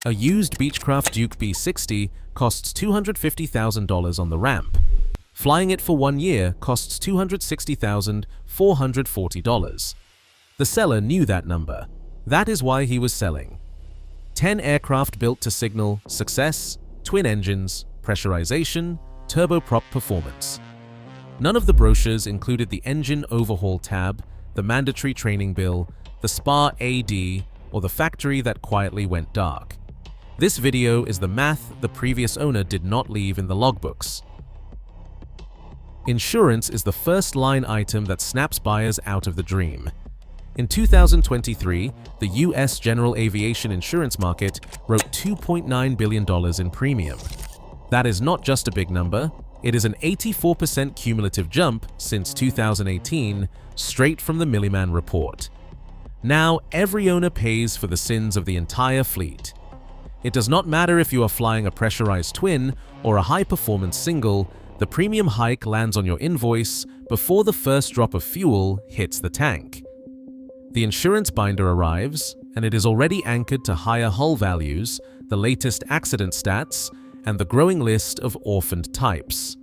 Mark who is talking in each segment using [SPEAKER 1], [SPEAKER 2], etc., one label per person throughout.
[SPEAKER 1] A used Beechcraft Duke B60 costs $250,000 on the ramp. Flying it for 1 year costs $260,440. The seller knew that number. That is why he was selling. 10 aircraft built to signal success, twin engines, pressurization, turboprop performance. None of the brochures included the engine overhaul tab, the mandatory training bill, the spar AD, or the factory that quietly went dark. This video is the math the previous owner did not leave in the logbooks. Insurance is the first line item that snaps buyers out of the dream. In 2023, the US general aviation insurance market wrote $2.9 billion in premium. That is not just a big number, it is an 84% cumulative jump since 2018, straight from the Milliman report. Now, every owner pays for the sins of the entire fleet. It does not matter if you are flying a pressurized twin or a high-performance single, the premium hike lands on your invoice before the first drop of fuel hits the tank. The insurance binder arrives, and it is already anchored to higher hull values, the latest accident stats, and the growing list of orphaned types.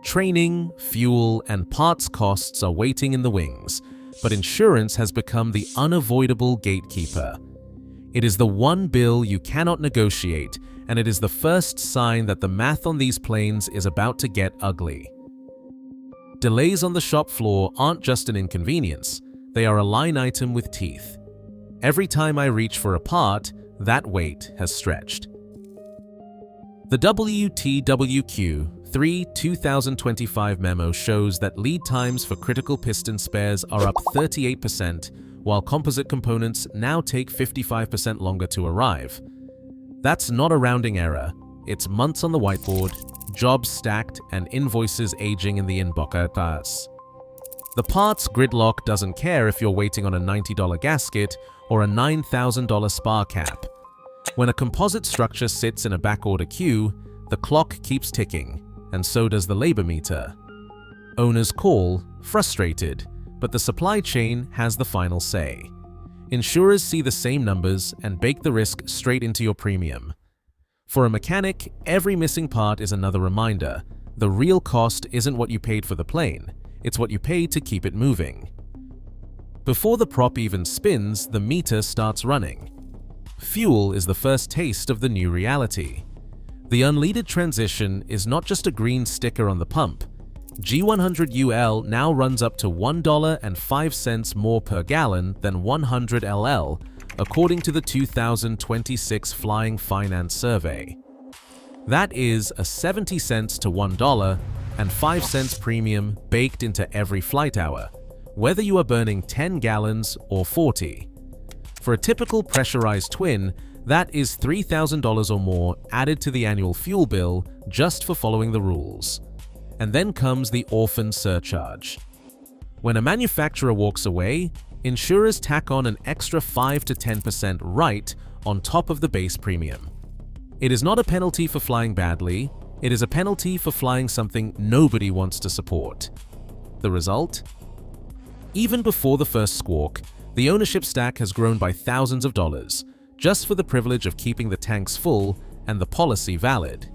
[SPEAKER 1] Training, fuel, and parts costs are waiting in the wings, but insurance has become the unavoidable gatekeeper. It is the one bill you cannot negotiate, and it is the first sign that the math on these planes is about to get ugly. Delays on the shop floor aren't just an inconvenience, they are a line item with teeth. Every time I reach for a part, that weight has stretched. The WTWQ-3 2025 memo shows that lead times for critical piston spares are up 38%, while composite components now take 55% longer to arrive. That's not a rounding error, it's months on the whiteboard, jobs stacked, and invoices aging in the inbox. The parts gridlock doesn't care if you're waiting on a $90 gasket or a $9,000 spar cap. When a composite structure sits in a backorder queue, the clock keeps ticking, and so does the labor meter. Owners call, frustrated, but the supply chain has the final say. Insurers see the same numbers and bake the risk straight into your premium. For a mechanic, every missing part is another reminder. The real cost isn't what you paid for the plane, it's what you paid to keep it moving. Before the prop even spins, the meter starts running. Fuel is the first taste of the new reality. The unleaded transition is not just a green sticker on the pump. G100UL now runs up to $1.05 more per gallon than 100LL, according to the 2026 Flying Finance Survey. That is a 70 cents to $1.05 premium baked into every flight hour, whether you are burning 10 gallons or 40. For a typical pressurized twin, that is $3,000 or more added to the annual fuel bill just for following the rules. And then comes the orphan surcharge. When a manufacturer walks away, insurers tack on an extra 5 to 10% right on top of the base premium. It is not a penalty for flying badly, it is a penalty for flying something nobody wants to support. The result? Even before the first squawk, the ownership stack has grown by thousands of dollars, just for the privilege of keeping the tanks full and the policy valid.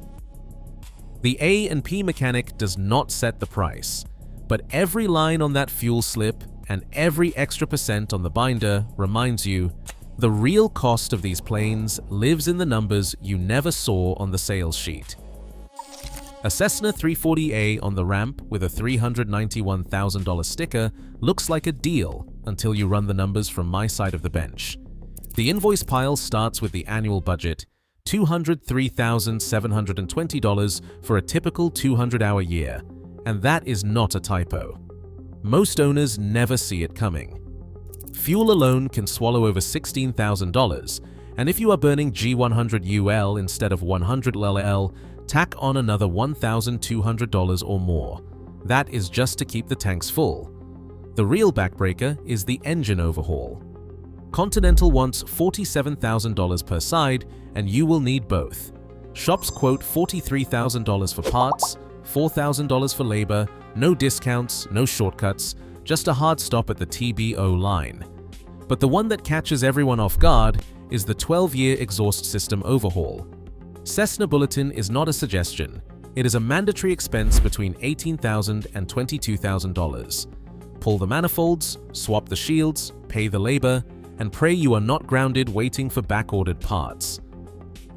[SPEAKER 1] The A&P mechanic does not set the price, but every line on that fuel slip and every extra percent on the binder reminds you the real cost of these planes lives in the numbers you never saw on the sales sheet. A Cessna 340A on the ramp with a $391,000 sticker looks like a deal until you run the numbers from my side of the bench. The invoice pile starts with the annual budget, $203,720 for a typical 200-hour year, and that is not a typo. Most owners never see it coming. Fuel alone can swallow over $16,000, and if you are burning G100UL instead of 100LL, tack on another $1,200 or more. That is just to keep the tanks full. The real backbreaker is the engine overhaul. Continental wants $47,000 per side, and you will need both. Shops quote $43,000 for parts, $4,000 for labor, no discounts, no shortcuts, just a hard stop at the TBO line. But the one that catches everyone off guard is the 12-year exhaust system overhaul. Cessna Bulletin is not a suggestion. It is a mandatory expense between $18,000 and $22,000. Pull the manifolds, swap the shields, pay the labor, and pray you are not grounded waiting for back-ordered parts.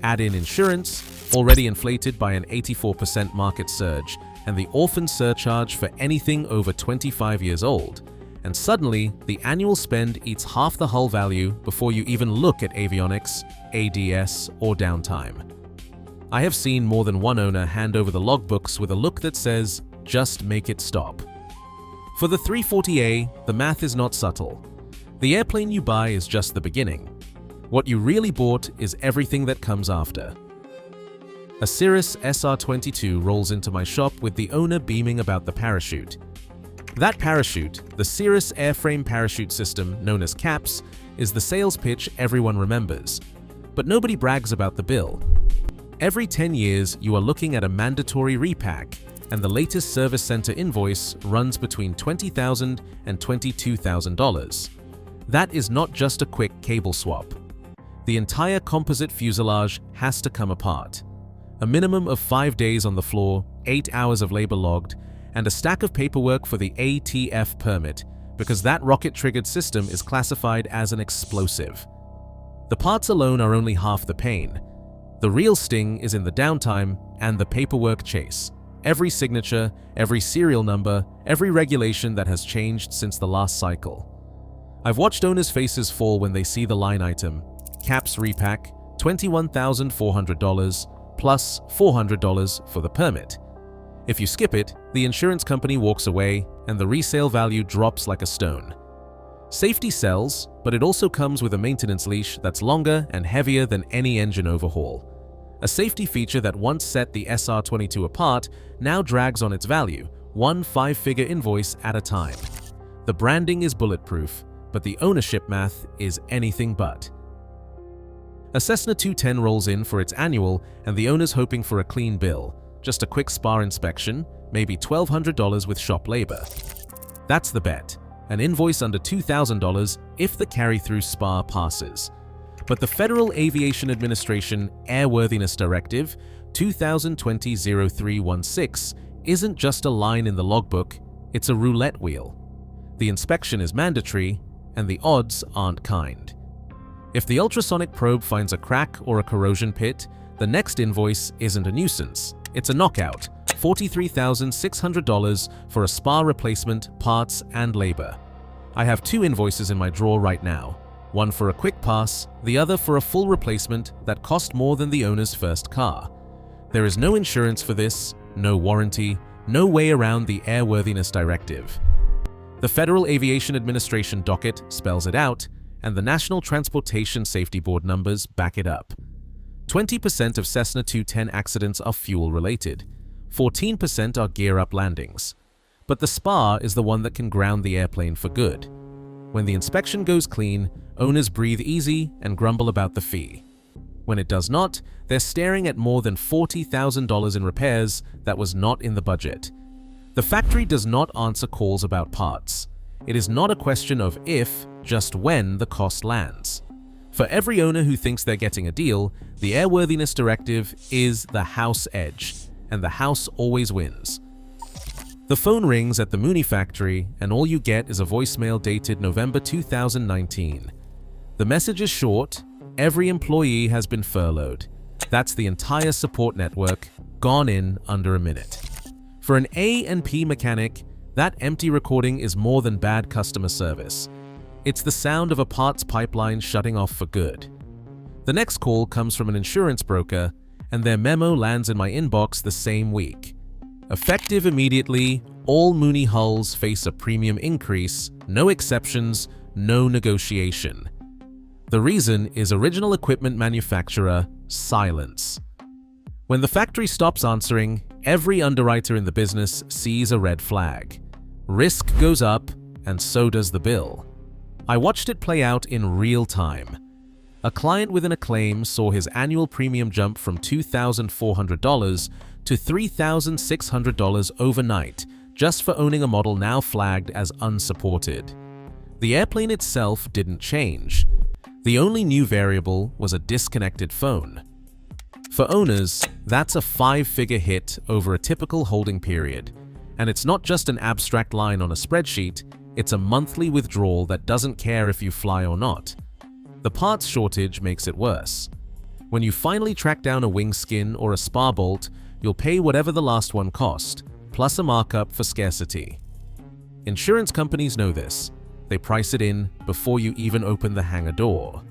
[SPEAKER 1] Add in insurance, already inflated by an 84% market surge, and the orphan surcharge for anything over 25 years old, and suddenly the annual spend eats half the hull value before you even look at avionics, ADS, or downtime. I have seen more than one owner hand over the logbooks with a look that says, "Just make it stop." For the 340A, the math is not subtle. The airplane you buy is just the beginning. What you really bought is everything that comes after. A Cirrus SR22 rolls into my shop with the owner beaming about the parachute. That parachute, the Cirrus airframe parachute system known as CAPS, is the sales pitch everyone remembers. But nobody brags about the bill. Every 10 years, you are looking at a mandatory repack, and the latest service center invoice runs between $20,000 and $22,000. That is not just a quick cable swap. The entire composite fuselage has to come apart. A minimum of 5 days on the floor, 8 hours of labor logged, and a stack of paperwork for the ATF permit, because that rocket-triggered system is classified as an explosive. The parts alone are only half the pain. The real sting is in the downtime and the paperwork chase. Every signature, every serial number, every regulation that has changed since the last cycle. I've watched owners' faces fall when they see the line item, CAPS repack, $21,400, plus $400 for the permit. If you skip it, the insurance company walks away and the resale value drops like a stone. Safety sells, but it also comes with a maintenance leash that's longer and heavier than any engine overhaul. A safety feature that once set the SR22 apart now drags on its value, one 5-figure invoice at a time. The branding is bulletproof, but the ownership math is anything but. A Cessna 210 rolls in for its annual, and the owner's hoping for a clean bill. Just a quick spar inspection, maybe $1,200 with shop labor. That's the bet. An invoice under $2,000 if the carry-through spar passes. But the Federal Aviation Administration Airworthiness Directive 2020-0316 isn't just a line in the logbook, it's a roulette wheel. The inspection is mandatory, and the odds aren't kind. If the ultrasonic probe finds a crack or a corrosion pit, the next invoice isn't a nuisance. It's a knockout, $43,600 for a spar replacement, parts, and labor. I have 2 invoices in my drawer right now, one for a quick pass, the other for a full replacement that cost more than the owner's first car. There is no insurance for this, no warranty, no way around the Airworthiness Directive. The Federal Aviation Administration docket spells it out, and the National Transportation Safety Board numbers back it up. 20% of Cessna 210 accidents are fuel-related. 14% are gear-up landings. But the spar is the one that can ground the airplane for good. When the inspection goes clean, owners breathe easy and grumble about the fee. When it does not, they're staring at more than $40,000 in repairs that was not in the budget. The factory does not answer calls about parts. It is not a question of if, just when the cost lands. For every owner who thinks they're getting a deal, the Airworthiness Directive is the house edge, and the house always wins. The phone rings at the Mooney factory, and all you get is a voicemail dated November 2019. The message is short: every employee has been furloughed. That's the entire support network, gone in under a minute. For an A&P mechanic, that empty recording is more than bad customer service. It's the sound of a parts pipeline shutting off for good. The next call comes from an insurance broker, and their memo lands in my inbox the same week. Effective immediately, all Mooney hulls face a premium increase, no exceptions, no negotiation. The reason is original equipment manufacturer silence. When the factory stops answering, every underwriter in the business sees a red flag. Risk goes up, and so does the bill. I watched it play out in real time. A client within a claim saw his annual premium jump from $2,400 to $3,600 overnight, just for owning a model now flagged as unsupported. The airplane itself didn't change. The only new variable was a disconnected phone. For owners, that's a 5-figure hit over a typical holding period, and it's not just an abstract line on a spreadsheet, it's a monthly withdrawal that doesn't care if you fly or not. The parts shortage makes it worse. When you finally track down a wing skin or a spar bolt, you'll pay whatever the last one cost, plus a markup for scarcity. Insurance companies know this. They price it in before you even open the hangar door.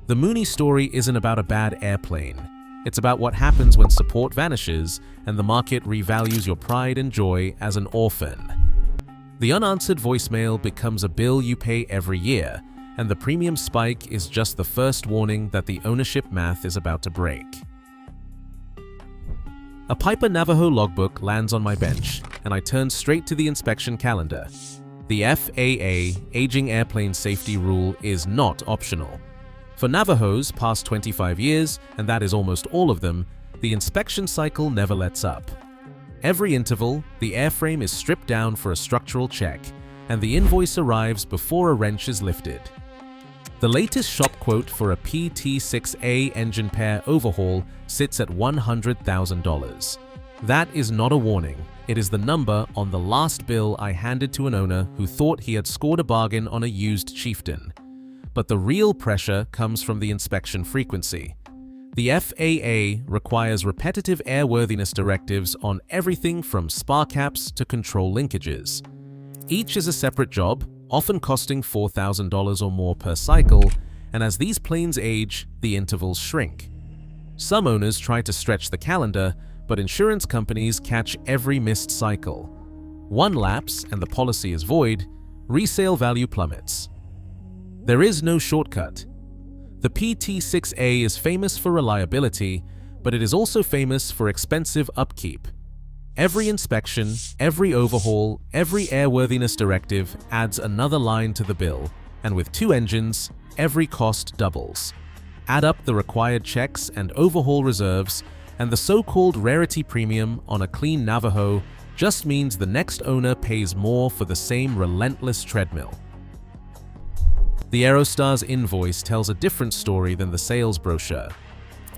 [SPEAKER 1] The Mooney story isn't about a bad airplane. It's about what happens when support vanishes and the market revalues your pride and joy as an orphan. The unanswered voicemail becomes a bill you pay every year, and the premium spike is just the first warning that the ownership math is about to break. A Piper Navajo logbook lands on my bench, and I turn straight to the inspection calendar. The FAA Aging Airplane Safety Rule is not optional. For Navajos past 25 years, and that is almost all of them, the inspection cycle never lets up. Every interval, the airframe is stripped down for a structural check, and the invoice arrives before a wrench is lifted. The latest shop quote for a PT-6A engine pair overhaul sits at $100,000. That is not a warning. It is the number on the last bill I handed to an owner who thought he had scored a bargain on a used Chieftain. But the real pressure comes from the inspection frequency. The FAA requires repetitive airworthiness directives on everything from spar caps to control linkages. Each is a separate job, often costing $4,000 or more per cycle, and as these planes age, the intervals shrink. Some owners try to stretch the calendar, but insurance companies catch every missed cycle. One lapse and the policy is void, resale value plummets. There is no shortcut. The PT-6A is famous for reliability, but it is also famous for expensive upkeep. Every inspection, every overhaul, every airworthiness directive adds another line to the bill, and with 2 engines, every cost doubles. Add up the required checks and overhaul reserves, and the so-called rarity premium on a clean Navajo just means the next owner pays more for the same relentless treadmill. The Aerostar's invoice tells a different story than the sales brochure.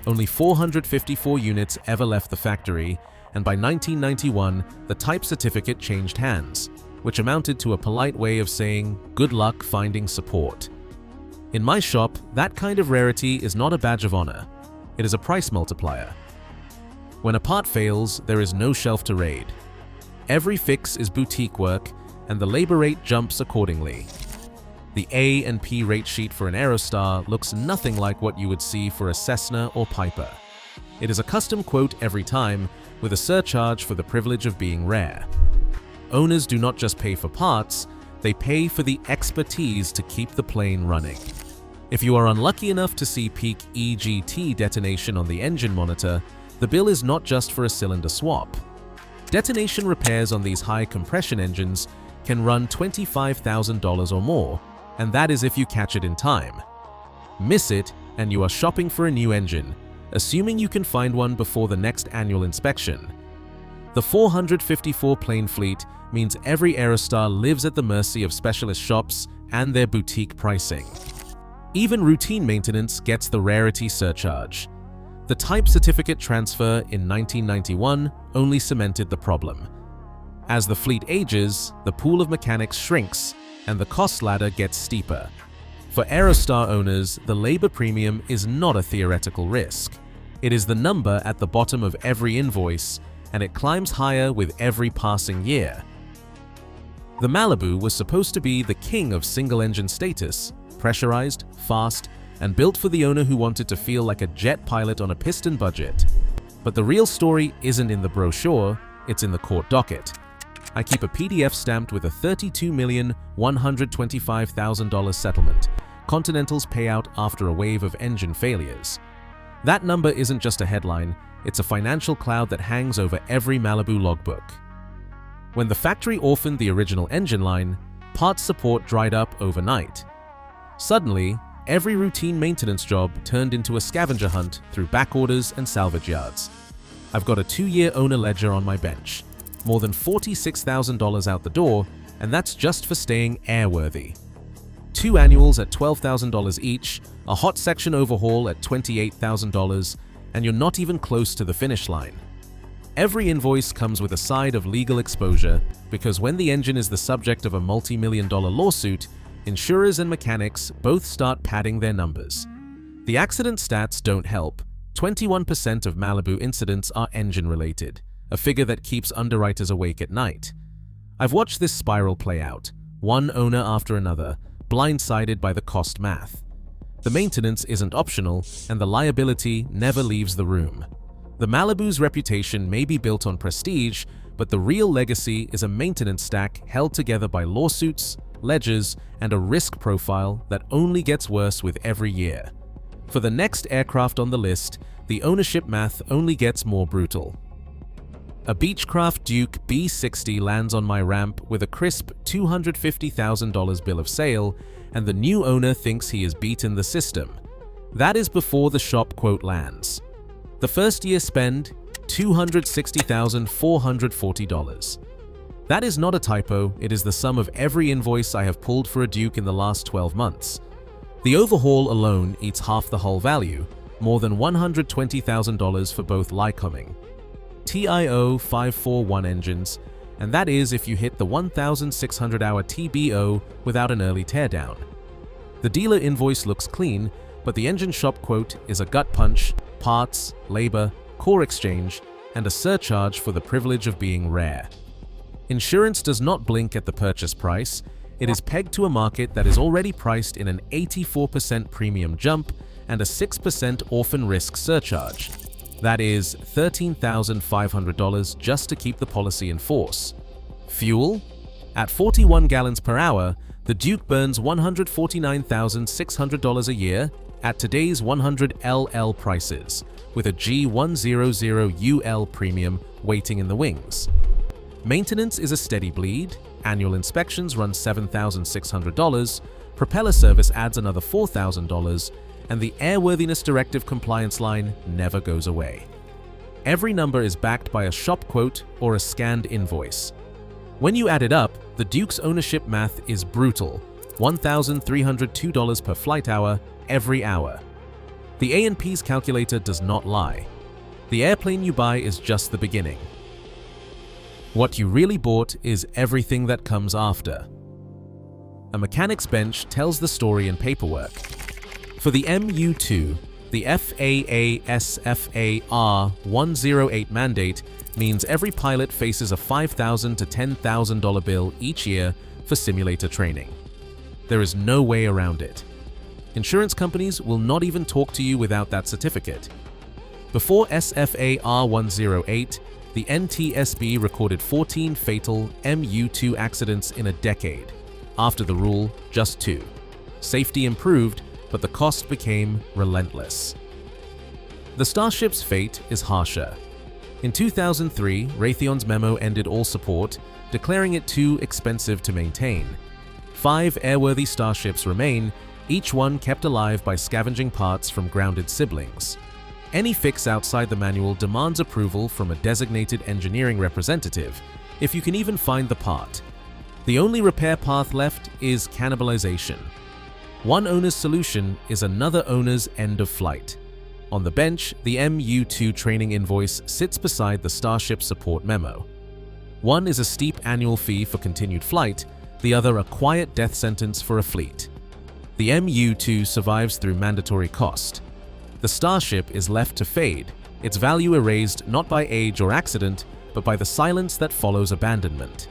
[SPEAKER 1] Only 454 units ever left the factory, and by 1991, the type certificate changed hands, which amounted to a polite way of saying, "Good luck finding support." In my shop, that kind of rarity is not a badge of honor. It is a price multiplier. When a part fails, there is no shelf to raid. Every fix is boutique work, and the labor rate jumps accordingly. The A and P rate sheet for an Aerostar looks nothing like what you would see for a Cessna or Piper. It is a custom quote every time, with a surcharge for the privilege of being rare. Owners do not just pay for parts, they pay for the expertise to keep the plane running. If you are unlucky enough to see peak EGT detonation on the engine monitor, the bill is not just for a cylinder swap. Detonation repairs on these high compression engines can run $25,000 or more, and that is if you catch it in time. Miss it, and you are shopping for a new engine, assuming you can find one before the next annual inspection. The 454 plane fleet means every Aerostar lives at the mercy of specialist shops and their boutique pricing. Even routine maintenance gets the rarity surcharge. The type certificate transfer in 1991 only cemented the problem. As the fleet ages, the pool of mechanics shrinks and the cost ladder gets steeper. For Aerostar owners, the labor premium is not a theoretical risk. It is the number at the bottom of every invoice, and it climbs higher with every passing year. The Malibu was supposed to be the king of single-engine status, pressurized, fast, and built for the owner who wanted to feel like a jet pilot on a piston budget. But the real story isn't in the brochure, it's in the court docket. I keep a PDF stamped with a $32,125,000 settlement, Continental's payout after a wave of engine failures. That number isn't just a headline, it's a financial cloud that hangs over every Malibu logbook. When the factory orphaned the original engine line, parts support dried up overnight. Suddenly, every routine maintenance job turned into a scavenger hunt through back orders and salvage yards. I've got a 2-year owner ledger on my bench, more than $46,000 out the door, and that's just for staying airworthy. 2 annuals at $12,000 each, a hot section overhaul at $28,000, and you're not even close to the finish line. Every invoice comes with a side of legal exposure, because when the engine is the subject of a multi-million-dollar lawsuit, insurers and mechanics both start padding their numbers. The accident stats don't help. 21% of Malibu incidents are engine-related, a figure that keeps underwriters awake at night. I've watched this spiral play out, one owner after another, blindsided by the cost math. The maintenance isn't optional, and the liability never leaves the room. The Malibu's reputation may be built on prestige, but the real legacy is a maintenance stack held together by lawsuits, ledgers, and a risk profile that only gets worse with every year. For the next aircraft on the list, the ownership math only gets more brutal. A Beechcraft Duke B60 lands on my ramp with a crisp $250,000 bill of sale, and the new owner thinks he has beaten the system. That is before the shop quote lands. The first year spend, $260,440. That is not a typo, it is the sum of every invoice I have pulled for a Duke in the last 12 months. The overhaul alone eats half the hull value, more than $120,000 for both Lycoming TIO 541 engines, and that is if you hit the 1,600-hour TBO without an early teardown. The dealer invoice looks clean, but the engine shop quote is a gut punch, parts, labor, core exchange, and a surcharge for the privilege of being rare. Insurance does not blink at the purchase price. It is pegged to a market that is already priced in an 84% premium jump and a 6% orphan risk surcharge. That is $13,500 just to keep the policy in force. Fuel? At 41 gallons per hour, the Duke burns $149,600 a year at today's 100 LL prices, with a G100UL premium waiting in the wings. Maintenance is a steady bleed. Annual inspections run $7,600, propeller service adds another $4,000, and the airworthiness directive compliance line never goes away. Every number is backed by a shop quote or a scanned invoice. When you add it up, the Duke's ownership math is brutal, $1,302 per flight hour every hour. The A&P's calculator does not lie. The airplane you buy is just the beginning. What you really bought is everything that comes after. A mechanic's bench tells the story in paperwork. For the MU-2, the FAA SFAR 108 mandate means every pilot faces a $5,000 to $10,000 bill each year for simulator training. There is no way around it. Insurance companies will not even talk to you without that certificate. Before SFAR 108, the NTSB recorded 14 fatal MU-2 accidents in a decade. After the rule, just 2. Safety improved, but the cost became relentless. The Starship's fate is harsher. In 2003, Raytheon's memo ended all support, declaring it too expensive to maintain. 5 airworthy Starships remain, each one kept alive by scavenging parts from grounded siblings. Any fix outside the manual demands approval from a designated engineering representative, if you can even find the part. The only repair path left is cannibalization. One owner's solution is another owner's end of flight. On the bench, the MU-2 training invoice sits beside the Starship support memo. One is a steep annual fee for continued flight, the other a quiet death sentence for a fleet. The MU-2 survives through mandatory cost. The Starship is left to fade, its value erased not by age or accident, but by the silence that follows abandonment.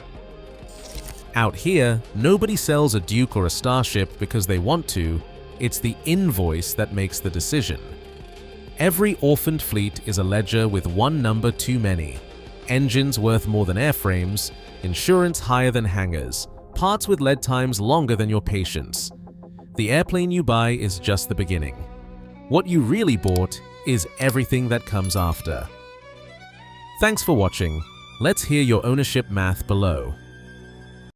[SPEAKER 1] Out here, nobody sells a Duke or a Starship because they want to, it's the invoice that makes the decision. Every orphaned fleet is a ledger with one number too many. Engines worth more than airframes, insurance higher than hangars, parts with lead times longer than your patience. The airplane you buy is just the beginning. What you really bought is everything that comes after. Thanks for watching. Let's hear your ownership math below.